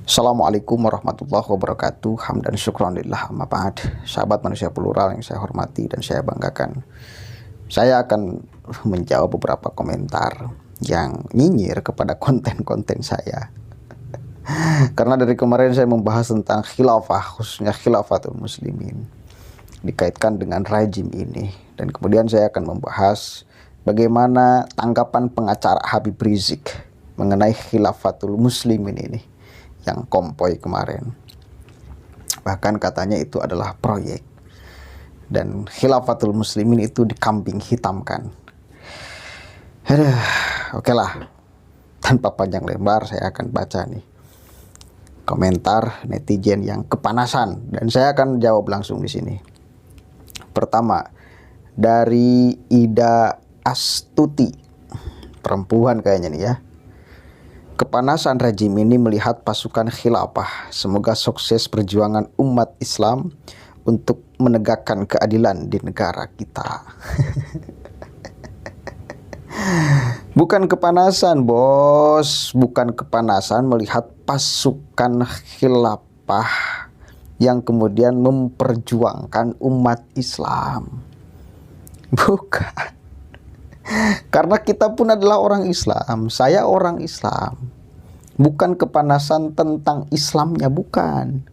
Assalamualaikum warahmatullahi wabarakatuh. Hamdan syukran lillah amma ba'd. Sahabat manusia plural yang saya hormati dan saya banggakan, saya akan menjawab beberapa komentar yang nyinyir kepada konten-konten saya. Karena dari kemarin saya membahas tentang khilafah, khususnya khilafatul muslimin, dikaitkan dengan rejim ini. Dan kemudian saya akan membahas bagaimana tanggapan pengacara Habib Rizik mengenai khilafatul muslimin ini yang kompoi kemarin. Bahkan katanya itu adalah proyek, dan khilafatul muslimin itu dikambing hitamkan. Oke lah, tanpa panjang lebar saya akan baca nih komentar netizen yang kepanasan, dan saya akan jawab langsung di sini. Pertama, dari Ida Astuti, perempuan kayaknya nih ya. Kepanasan rejim ini melihat pasukan khilafah. Semoga sukses perjuangan umat Islam untuk menegakkan keadilan di negara kita. Bukan kepanasan, bos. Bukan kepanasan melihat pasukan khilafah yang kemudian memperjuangkan umat Islam. Bukan. Karena kita pun adalah orang Islam. Saya orang Islam. Bukan kepanasan tentang Islamnya, bukan.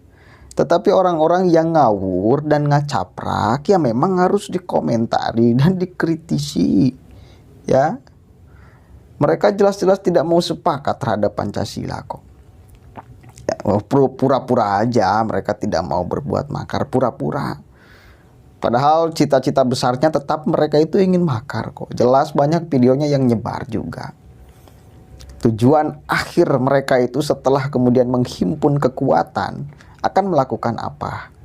Tetapi orang-orang yang ngawur dan ngacaprak ya memang harus dikomentari dan dikritisi. Ya. Mereka jelas-jelas tidak mau sepakat terhadap Pancasila kok. Ya, pura-pura aja mereka tidak mau berbuat makar, pura-pura. Padahal cita-cita besarnya tetap mereka itu ingin makar kok. Jelas banyak videonya yang nyebar juga. Tujuan akhir mereka itu setelah kemudian menghimpun kekuatan akan melakukan apa.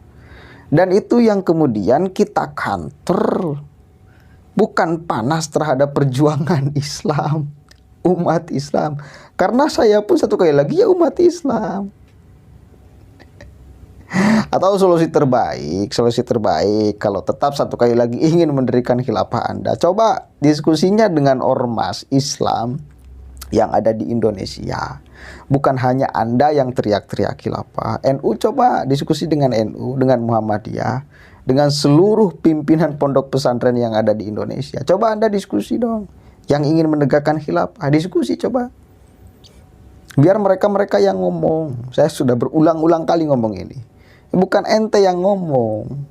Dan itu yang kemudian kita counter. Bukan panas terhadap perjuangan Islam, umat Islam. Karena saya pun satu kali lagi ya umat Islam. Atau solusi terbaik kalau tetap satu kali lagi ingin mendirikan khilafah Anda, coba diskusinya dengan ormas Islam yang ada di Indonesia. Bukan hanya Anda yang teriak-teriak khilafah. NU coba diskusi dengan NU, dengan Muhammadiyah, dengan seluruh pimpinan pondok pesantren yang ada di Indonesia. Coba Anda diskusi dong. Yang ingin menegakkan khilafah, diskusi coba. Biar mereka-mereka yang ngomong. Saya sudah berulang-ulang kali ngomong ini. Bukan ente yang ngomong,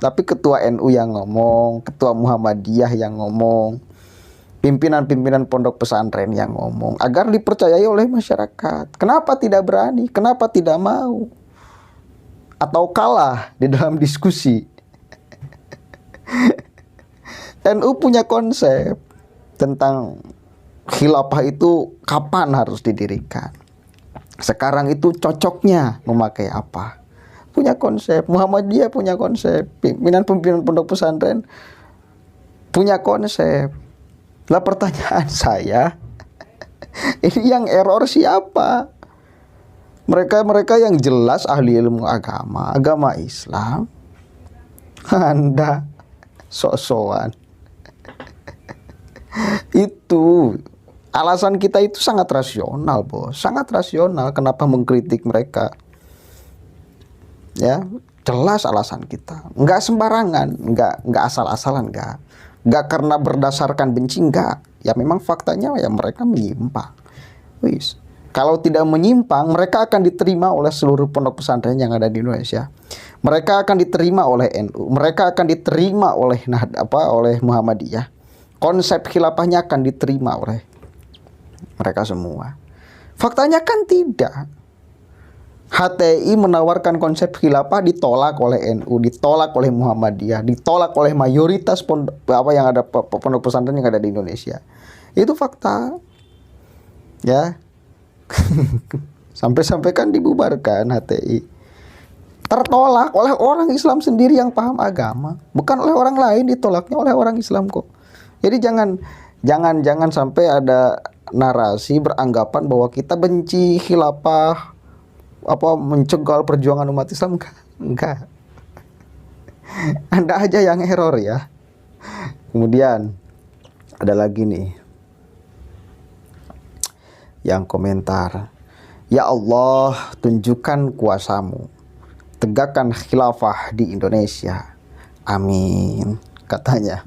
tapi ketua NU yang ngomong, ketua Muhammadiyah yang ngomong, pimpinan-pimpinan pondok pesantren yang ngomong, agar dipercayai oleh masyarakat. Kenapa tidak berani? Kenapa tidak mau? Atau kalah di dalam diskusi? NU punya konsep tentang khilafah itu kapan harus didirikan. Sekarang itu cocoknya memakai apa? Punya konsep. Muhammadiyah punya konsep. Pimpinan pondok pesantren punya konsep. Lah pertanyaan saya, ini yang error siapa? Mereka yang jelas ahli ilmu agama Islam. Anda sok-sokan. Itu alasan kita itu sangat rasional, bos. Sangat rasional kenapa mengkritik mereka. Ya, jelas alasan kita. Enggak sembarangan, enggak asal-asalan, enggak karena berdasarkan benci, enggak. Ya memang faktanya ya mereka menyimpang. Wis. Kalau tidak menyimpang, mereka akan diterima oleh seluruh pondok pesantren yang ada di Indonesia. Mereka akan diterima oleh NU, mereka akan diterima oleh oleh Muhammadiyah. Konsep khilafahnya akan diterima oleh mereka semua. Faktanya kan tidak. HTI menawarkan konsep khilafah, ditolak oleh NU, ditolak oleh Muhammadiyah, ditolak oleh mayoritas pondok pesantren yang ada di Indonesia. Itu fakta. Ya. Sampai-sampai kan dibubarkan HTI. Tertolak oleh orang Islam sendiri yang paham agama, bukan oleh orang lain, ditolaknya oleh orang Islam kok. Jadi jangan sampai ada narasi beranggapan bahwa kita benci khilafah, mencegal perjuangan umat Islam. Enggak. Anda aja yang error ya. Kemudian ada lagi nih yang komentar, Ya Allah, tunjukkan kuasamu, tegakkan khilafah di Indonesia. Amin, katanya.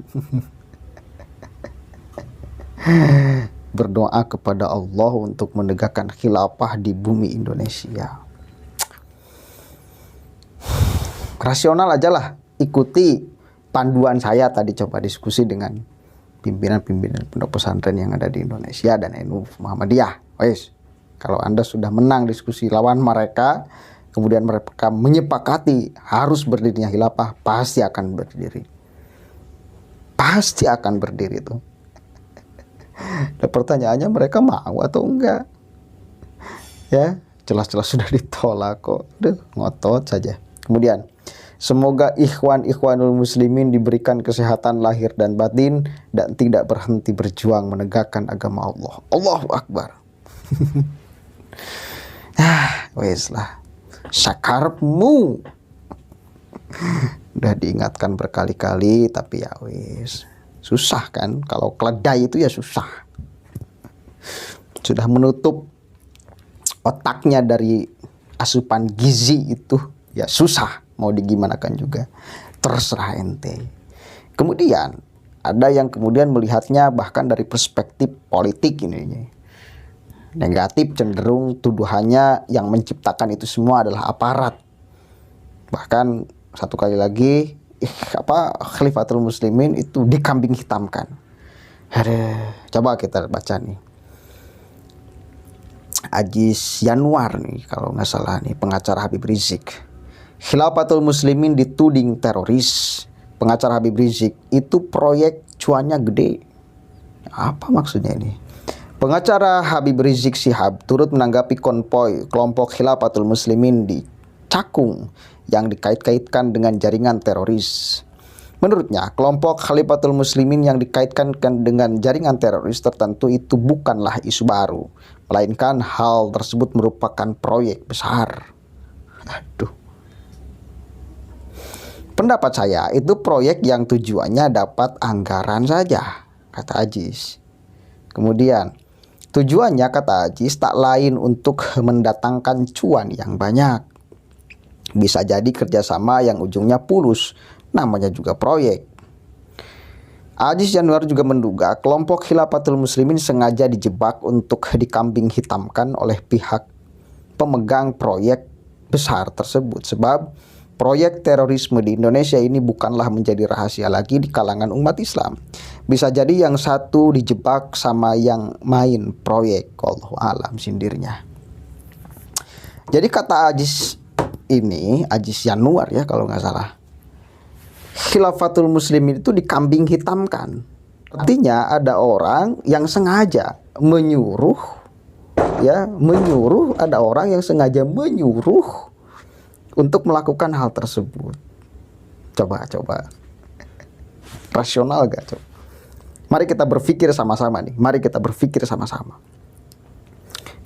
Berdoa kepada Allah untuk menegakkan khilafah di bumi Indonesia. Rasional aja lah, ikuti panduan saya tadi, coba diskusi dengan pimpinan-pimpinan pondok pesantren yang ada di Indonesia dan NU Muhammadiyah. Wes, kalau Anda sudah menang diskusi lawan mereka, kemudian mereka menyepakati harus berdirinya khilafah, pasti akan berdiri. Pasti akan berdiri tuh. Dan pertanyaannya, mereka mau atau enggak? Ya, jelas-jelas sudah ditolak kok. Udah, ngotot saja. Kemudian, semoga ikhwanul muslimin diberikan kesehatan lahir dan batin dan tidak berhenti berjuang menegakkan agama Allah. Allahu Akbar. Wes lah. Sakarmu. Udah diingatkan berkali-kali, tapi ya wes. Susah kan, kalau keledai itu ya susah. Sudah menutup otaknya dari asupan gizi itu, ya susah, mau digimanakan juga. Terserah ente. Kemudian ada yang kemudian melihatnya bahkan dari perspektif politik ini. Negatif, cenderung tuduhannya yang menciptakan itu semua adalah aparat. Bahkan satu kali lagi, Khalifatul Muslimin itu dikambing hitamkan. Coba kita baca nih. Ajis Yanuar nih, kalau nggak salah nih, pengacara Habib Rizik. Khilafatul Muslimin dituding teroris. Pengacara Habib Rizik, itu proyek cuannya gede. Apa maksudnya ini? Pengacara Habib Rizik Syihab turut menanggapi konvoy kelompok Khilafatul Muslimin di Cakung yang dikait-kaitkan dengan jaringan teroris. Menurutnya, kelompok Khalifatul Muslimin yang dikaitkan dengan jaringan teroris tertentu itu bukanlah isu baru, melainkan hal tersebut merupakan proyek besar. Aduh. Pendapat saya, itu proyek yang tujuannya dapat anggaran saja, kata Ajis. Kemudian, tujuannya, kata Ajis, tak lain untuk mendatangkan cuan yang banyak. Bisa jadi kerjasama yang ujungnya pulus, namanya juga proyek. Ajis Januar juga menduga kelompok Khilafatul Muslimin sengaja dijebak untuk dikambing hitamkan oleh pihak pemegang proyek besar tersebut. Sebab proyek terorisme di Indonesia ini bukanlah menjadi rahasia lagi di kalangan umat Islam. Bisa jadi yang satu dijebak sama yang main proyek. Wallahu alam, sindirnya. Jadi kata Ajis ini, Ajis Yanuar ya kalau nggak salah, Khilafatul Muslimin itu dikambing hitamkan. Artinya ada orang yang sengaja menyuruh, ada orang yang sengaja menyuruh untuk melakukan hal tersebut. Coba. Rasional gak? Coba. Mari kita berpikir sama-sama nih.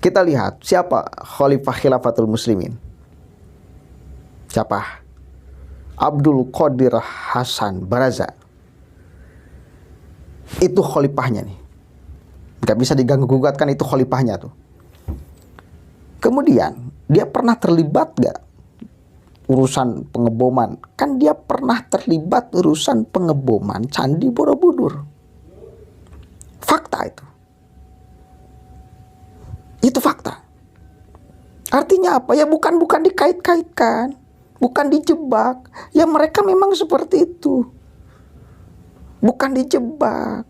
Kita lihat siapa Khalifah Khilafatul Muslimin. Siapa? Abdul Qadir Hasan Baraza. Itu khalifahnya nih. Gak bisa diganggu-gugat kan, itu khalifahnya tuh. Kemudian dia pernah terlibat gak urusan pengeboman? Kan dia pernah terlibat urusan pengeboman Candi Borobudur. Fakta itu. Itu fakta. Artinya apa? Ya bukan dikait-kaitkan. Bukan dijebak. Ya mereka memang seperti itu. Bukan dijebak.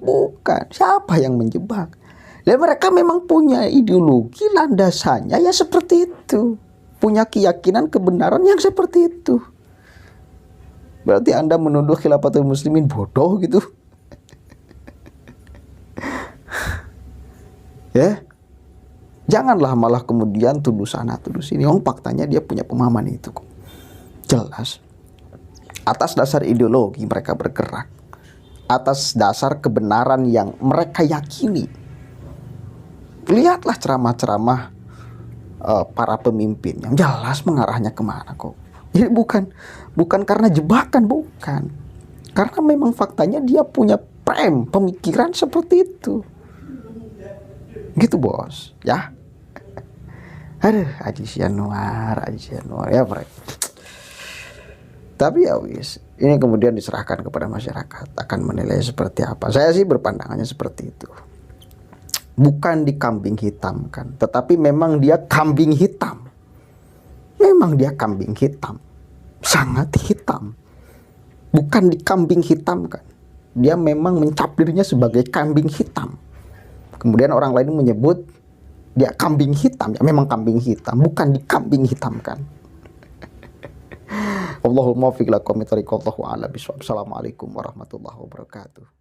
Bukan. Siapa yang menjebak? Ya mereka memang punya ideologi landasannya ya seperti itu. Punya keyakinan kebenaran yang seperti itu. Berarti Anda menuduh Khilafatul Muslimin bodoh gitu. Ya. Janganlah malah kemudian tuduh sana tuduh sini. Faktanya dia punya pemahaman itu kok. Jelas. Atas dasar ideologi mereka bergerak. Atas dasar kebenaran yang mereka yakini. Lihatlah ceramah-ceramah para pemimpin yang jelas mengarahnya kemana kok. Jadi bukan karena jebakan, bukan. Karena memang faktanya dia punya pemikiran seperti itu. Gitu bos, ya. Aduh, Haji Januar ya mereka. Tapi ya wis, ini kemudian diserahkan kepada masyarakat akan menilai seperti apa. Saya sih berpandangannya seperti itu. Bukan dikambing hitamkan, tetapi memang dia kambing hitam. Memang dia kambing hitam, sangat hitam. Bukan dikambing hitamkan. Dia memang mencap dirinya sebagai kambing hitam. Kemudian orang lain menyebut dia kambing hitam, ya memang kambing hitam, bukan dikambing hitamkan. Allahumma fiq lakum wa Assalamualaikum warahmatullahi wabarakatuh.